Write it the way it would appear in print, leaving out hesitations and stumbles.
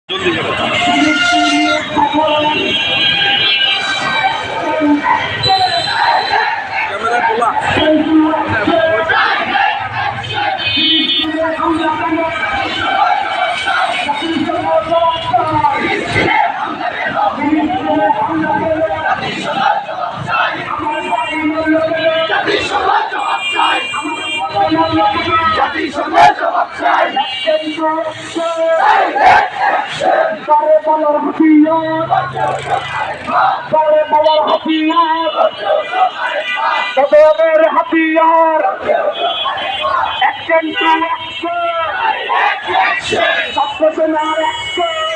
জলদি করো। ক্যামেরা খোলা। হাতিয়ার অ্যাকশন টু অ্যাকশন ছাত্র সেনার অ্যাকশন